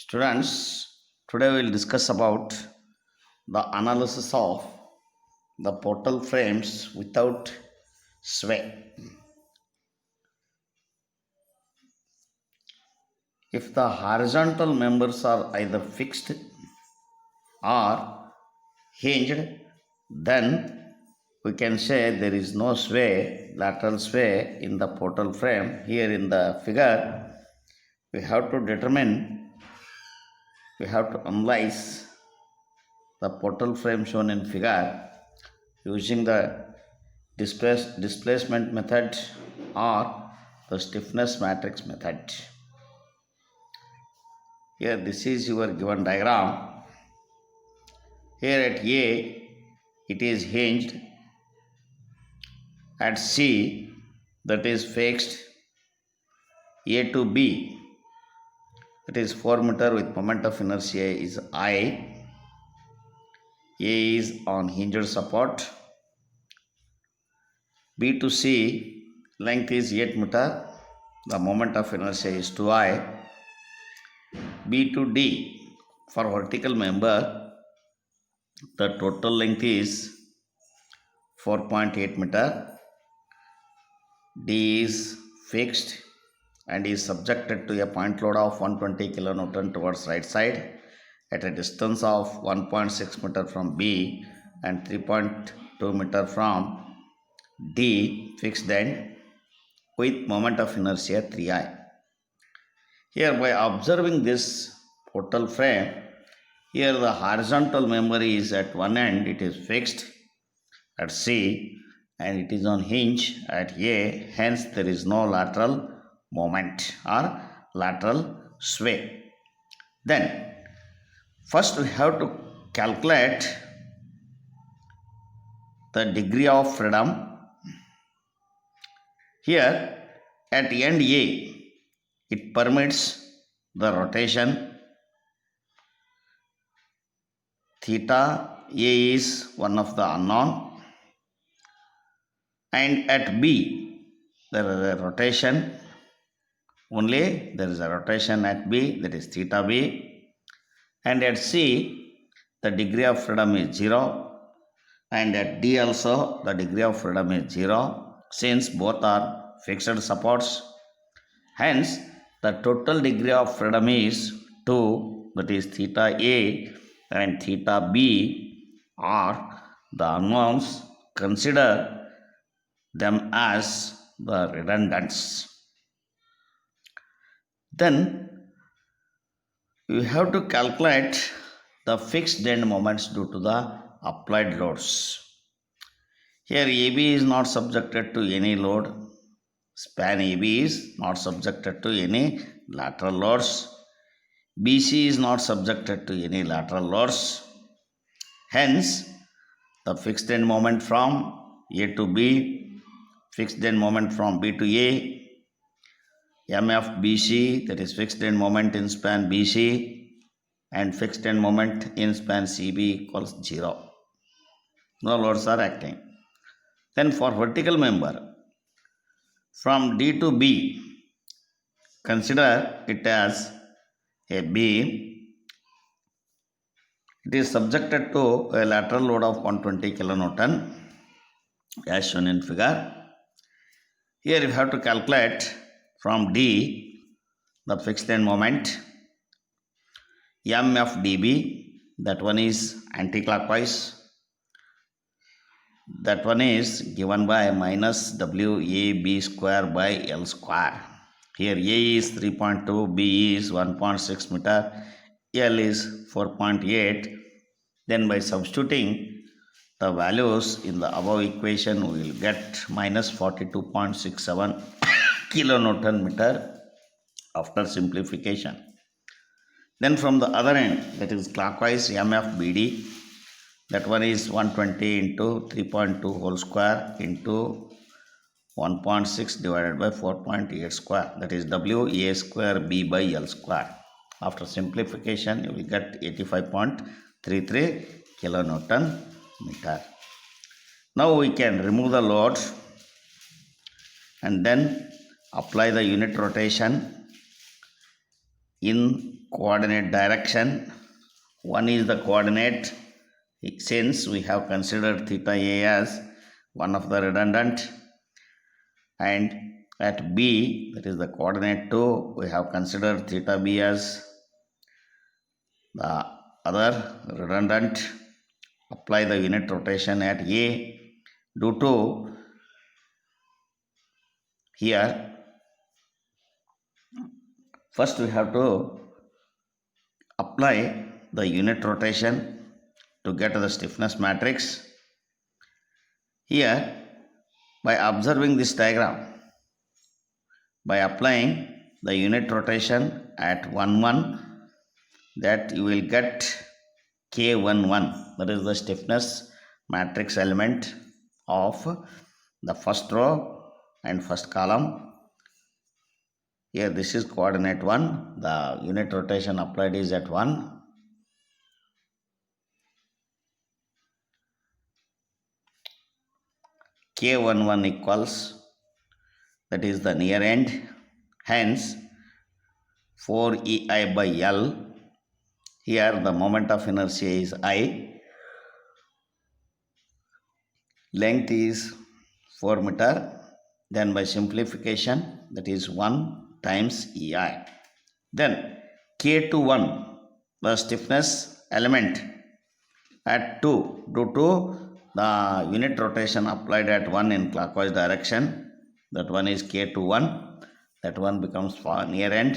Students, today we will discuss about the analysis of the portal frames without sway. If the horizontal members are either fixed or hinged, then we can say there is no sway, lateral sway in the portal frame. Here in the figure, we have to analyze the portal frame shown in figure using the displacement method or the stiffness matrix method. Here this is your given diagram. Here at A it is hinged, at C that is fixed, A to B that is 4 meter with moment of inertia is I, A is on hinged support, B to C length is 8 meter, the moment of inertia is 2I, B to D for vertical member the total length is 4.8 meter, D is fixed and is subjected to a point load of 120 kilonewton towards right side at a distance of 1.6 meter from B and 3.2 meter from D fixed end with moment of inertia 3I. Here by observing this portal frame, here the horizontal member is at one end, it is fixed at C and it is on hinge at A, hence there is no lateral moment or lateral sway. Then first we have to calculate the degree of freedom. Here at end A, it permits the rotation. Theta A is one of the unknown, and at B there is a rotation only, there is a rotation at B, that is theta B, and at C the degree of freedom is 0, and at D also the degree of freedom is 0 since both are fixed supports. Hence the total degree of freedom is 2, that is theta A and theta B are the unknowns. Consider them as the redundants. Then you have to calculate the fixed end moments due to the applied loads. Here AB is not subjected to any load. Span AB is not subjected to any lateral loads. BC is not subjected to any lateral loads. Hence, the fixed end moment from A to B, fixed end moment from B to A, MF BC, that is fixed end moment in span BC, and fixed end moment in span CB equals 0. No loads are acting. Then for vertical member, from D to B, consider it as a beam. It is subjected to a lateral load of 120 kilonewton as shown in figure. Here you have to calculate from D the fixed end moment MFDB, that one is anticlockwise, that one is given by minus WAB square by L square. Here A is 3.2, B is 1.6 meter, L is 4.8. Then by substituting the values in the above equation, we will get minus 42.67 kilonewton meter after simplification. Then from the other end, that is clockwise, MFBD, that one is 120 into 3.2 whole square into 1.6 divided by 4.8 square, that is WA square B by L square. After simplification, you will get 85.33 kilonewton meter. Now we can remove the load and then apply the unit rotation in coordinate direction. One is the coordinate, since we have considered theta A as one of the redundant, and at B, that is the coordinate 2, we have considered theta B as the other redundant. Apply the unit rotation at A due to here. First we have to apply the unit rotation to get the stiffness matrix. Here, by observing this diagram, by applying the unit rotation at 1 1, that you will get K11, that is the stiffness matrix element of the first row and first column. Here this is coordinate 1, the unit rotation applied is at 1. K11 equals, that is the near end, hence 4EI by L. Here the moment of inertia is I, length is 4 meter, then by simplification that is 1 times EI. Then K21, the stiffness element at 2 due to the unit rotation applied at 1 in clockwise direction, that one is K21, that one becomes far end,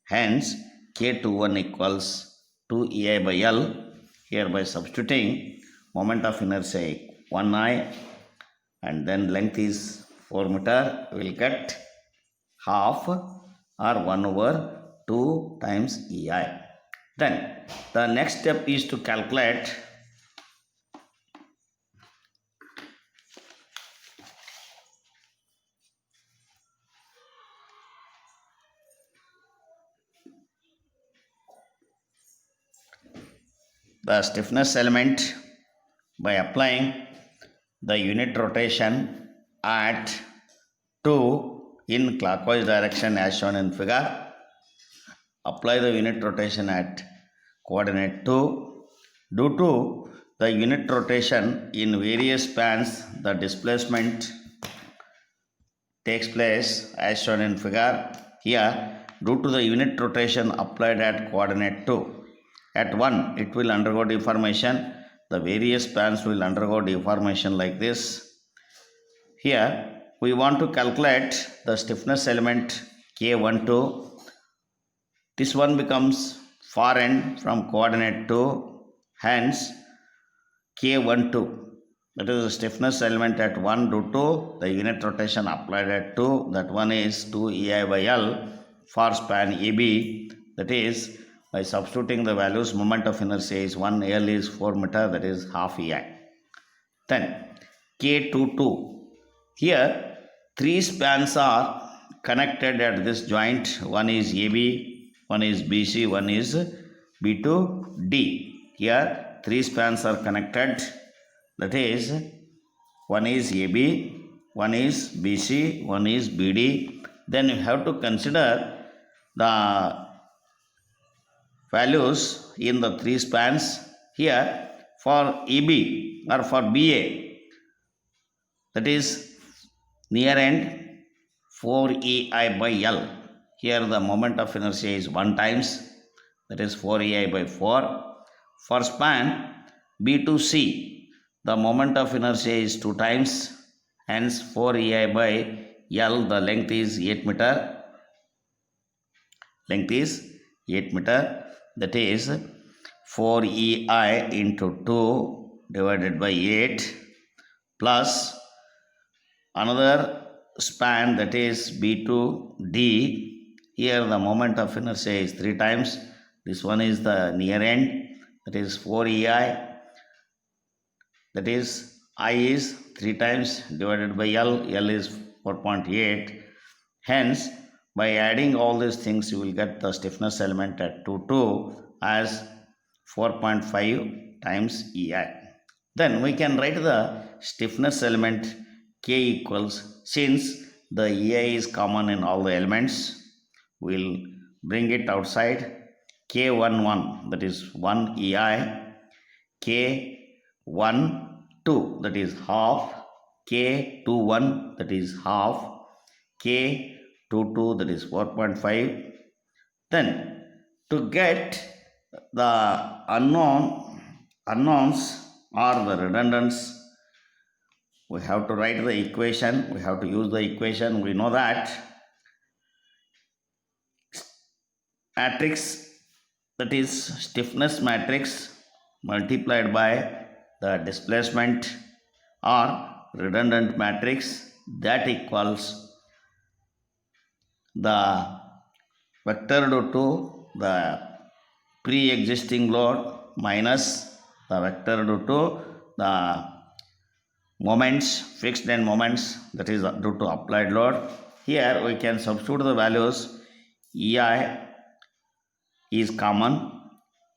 hence K21 equals 2EI by L. Here by substituting moment of inertia 1I and then length is 4 meter, we will get half or 1 over 2 times EI. Then the next step is to calculate the stiffness element by applying the unit rotation at 2 in clockwise direction as shown in figure. Apply the unit rotation at coordinate 2. Due to the unit rotation in various spans, the displacement takes place as shown in figure. Here, due to the unit rotation applied at coordinate 2, at 1 it will undergo deformation. The various spans will undergo deformation like this. Here, we want to calculate the stiffness element K12. This one becomes far end from coordinate 2, hence K12, that is the stiffness element at 1 due to the unit rotation applied at 2, that one is 2EI by L for span AB, that is by substituting the values moment of inertia is 1, L is 4 meter, that is half EI. Then K22, here 3 spans are connected at this joint, one is AB, one is BC, one is B to D. Here 3 spans are connected, that is one is AB, one is BC, one is BD. Then you have to consider the values in the 3 spans. Here for AB or for BA, that is near end 4EI by L. Here the moment of inertia is 1 times, that is 4EI by 4. For span B to C, the moment of inertia is 2 times, hence 4EI by L, the length is 8 meter. Length is 8 meter, that is 4EI into 2 divided by 8 plus another span, that is B to D. Here the moment of inertia is 3 times. This one is the near end, that is 4EI, that is I is 3 times divided by L, L is 4.8. Hence, by adding all these things, you will get the stiffness element at 2 as 4.5 times EI. Then we can write the stiffness element K equals, since the EI is common in all the elements, we'll bring it outside. K11 that is 1 EI, K12 that is half, K21 that is half, K22 that is 4.5. Then to get the unknowns or the redundants, we have to write the equation, we have to use the equation. We know that matrix, that is stiffness matrix multiplied by the displacement or redundant matrix, that equals the vector due to the pre-existing load minus the vector due to the moments, fixed end moments, that is due to applied load. Here we can substitute the values. EI is common,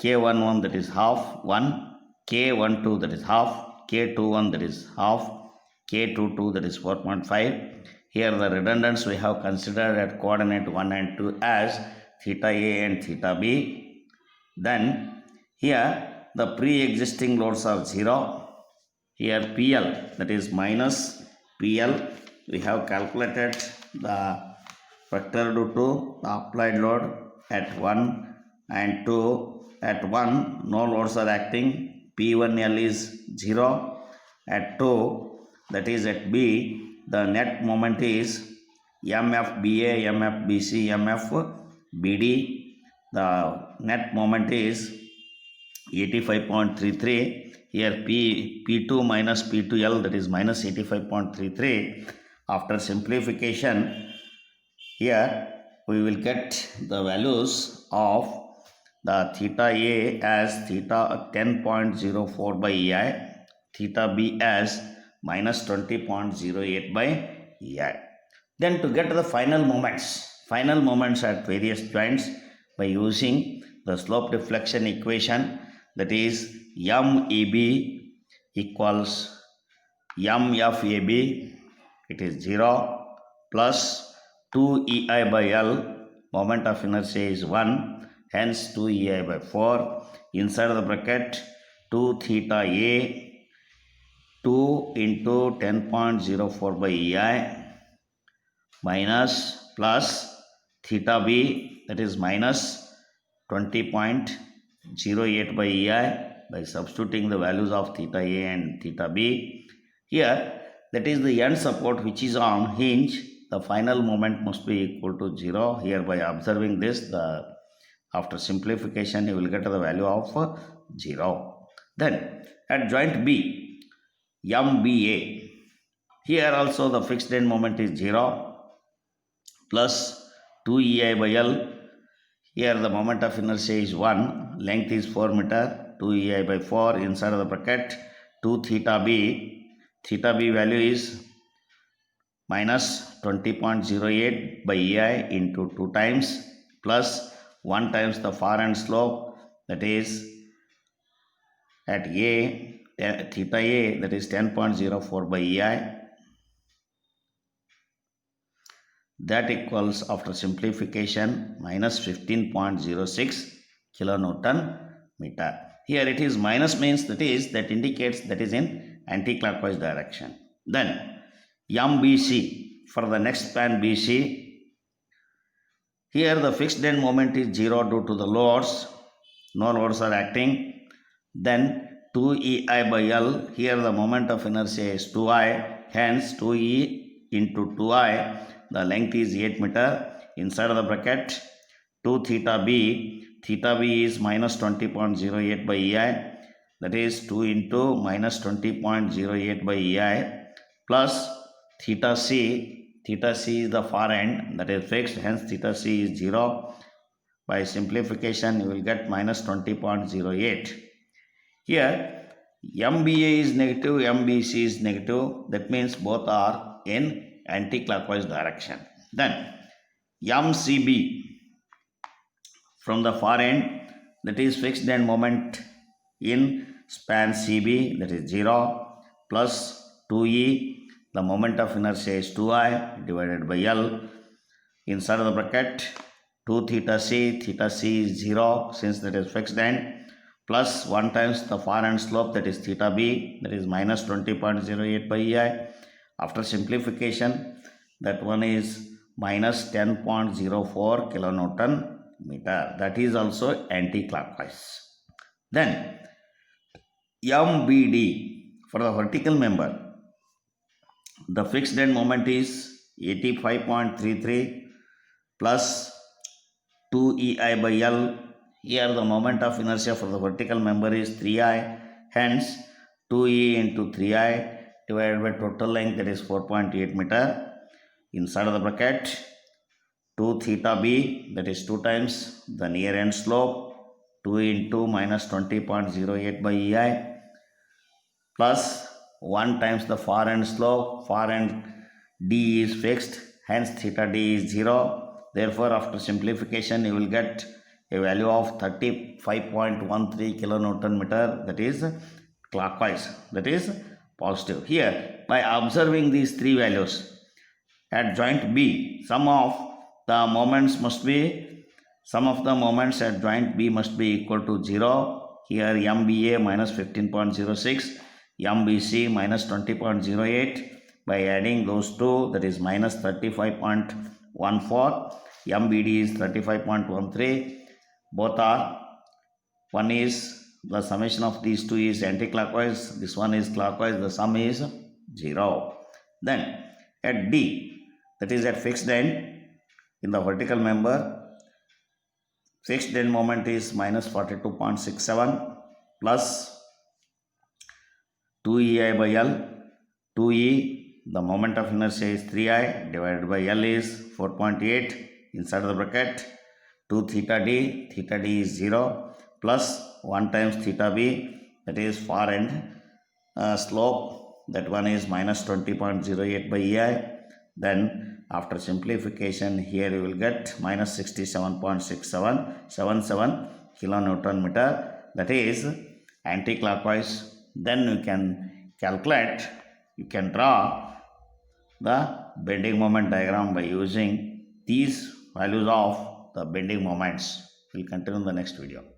K11 that is half 1, K12 that is half, K21 that is half, K22 that is 4.5. Here the redundants we have considered at coordinate 1 and 2 as theta A and theta B. Then here the pre-existing loads are 0. Here PL, that is minus PL, we have calculated the vector due to the applied load at 1 and 2. At 1 no loads are acting, P1L is 0. At 2, that is at B, the net moment is MFBA, MFBC, MFBD. The net moment is 85.33. Here P2 minus P2L, that is minus 85.33. After simplification, here we will get the values of the theta A as theta 10.04 by EI, theta B as minus 20.08 by EI. Then to get the final moments at various joints by using the slope deflection equation, that is MEB equals MFAB, it is 0 plus 2 EI by L, moment of inertia is 1, hence 2 EI by 4, inside of the bracket 2 theta A, 2 into 10.04 by EI minus plus theta B, that is minus 20.08 by EI by substituting the values of theta A and theta B. Here, that is the end support which is on hinge. The final moment must be equal to 0. Here by observing this, after simplification you will get the value of 0. Then at joint B, MBA, here also the fixed end moment is 0 plus 2 EI by L. Here the moment of inertia is 1, length is 4 meter, 2 EI by 4, inside of the bracket 2 theta B. Theta B value is minus 20.08 by EI into 2 times plus 1 times the far end slope, that is at A, theta A, that is 10.04 by EI. That equals, after simplification, minus 15.06 kilonewton meter. Here it is minus, means that indicates that is in anti-clockwise direction. Then MBC, for the next span BC, here the fixed end moment is 0 due to the loads, no loads are acting. Then 2 EI by L, here the moment of inertia is 2I, hence 2E into 2I, the length is 8 meter, inside of the bracket 2 theta B, theta B is minus 20.08 by EI, that is 2 into minus 20.08 by EI plus theta C is the far end, that is fixed, hence theta C is 0. By simplification you will get minus 20.08. Here MBA is negative, MBC is negative, that means both are in anti-clockwise direction. Then MCB, from the far end, that is fixed end moment in span CB, that is 0 plus 2E, the moment of inertia is 2I divided by L, inside of the bracket 2 theta c is 0 since that is fixed end, plus 1 times the far end slope, that is theta b, that is minus 20.08 by EI. After simplification, that one is minus 10.04 kilonewton meter. That is also anti-clockwise. Then MBD for the vertical member, the fixed end moment is 85.33 plus 2EI by L. Here the moment of inertia for the vertical member is 3I, hence 2E into 3I divided by total length, that is 4.8 meter. Inside of the bracket, 2 theta b, that is 2 times the near end slope, 2 into minus 20.08 by EI, plus 1 times the far end slope. Far end d is fixed, hence theta d is 0. Therefore, after simplification, you will get a value of 35.13 kilonewton meter, that is clockwise, that is positive. Here, by observing these three values at joint B, sum of the moments at joint B must be equal to 0. Here MBA minus 15.06, MBC minus 20.08. By adding those two, that is minus 35.14. MBD is 35.13. Both are, one is, the summation of these two is anti-clockwise, this one is clockwise, the sum is 0. Then at D, that is at fixed end in the vertical member, fixed end moment is minus 42.67 plus 2EI by L. 2E, the moment of inertia is 3I divided by L is 4.8. Inside of the bracket, 2 theta d is 0 plus 1 times theta b, that is far end slope, that one is minus 20.08 by EI. Then after simplification, here you will get minus 67.6777 kilonewton meter, that is anti-clockwise. Then you can calculate, you can draw the bending moment diagram by using these values of the bending moments. We'll continue in the next video.